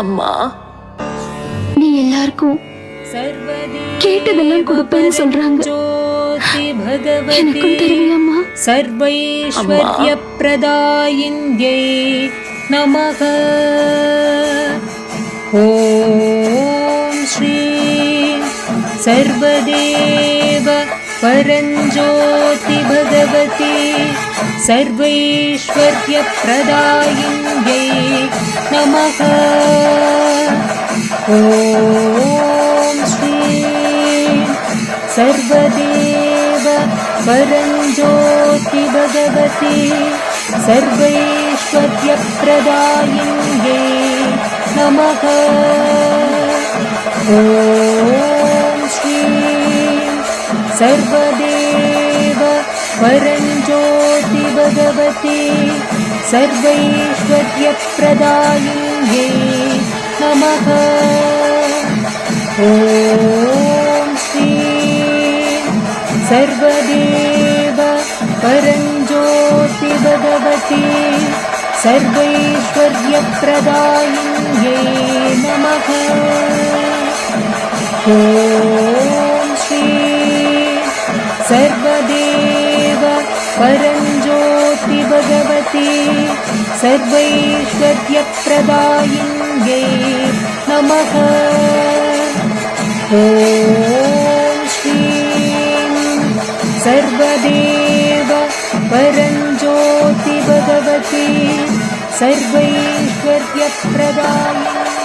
அம்மா, நீ எல்லாருக்கும் கேட்டதெல்லாம் கொடுப்பேன்னு சொல்றாங்க. எனக்கும் தருவியம்மா? சர்வைஸ்வர்ய பிரதாயின்யை நமக. ஓம் ஸ்ரீ சர்வதேவ பரஞ்சோதி பகவதி சர்வைஸ்வர்ய பிரதாயின்யை நமக. ஓம் ஸ்ரீ சர்வதேவ பரஞ்சோதி பகவதி சர்வைஸ்வர்ய பிரதாயின்யை நமக. ஓம் ஸ்ரீ சர்வதேவ பரஞ்சோதி பகவதி சர்வைஸ்வர்ய பிரதாயின்யை நமக. ஓம் ஸ்ரீ சர்வதேவ பரஞ்சோதி பகவதி சர்வைஸ்வர்ய பிரதாயின்யை நமக. ஓம் ஸ்ரீ சர்வதேவ பரஞ்சோதி பகவதி சர்வைஸ்வர்ய பிரதாயின்யை நமக. ஓம் ஸ்ரீ சர்வதேவ பரஞ்சோதி பகவதி சர்வைஸ்வர்ய பிரதாயின்யை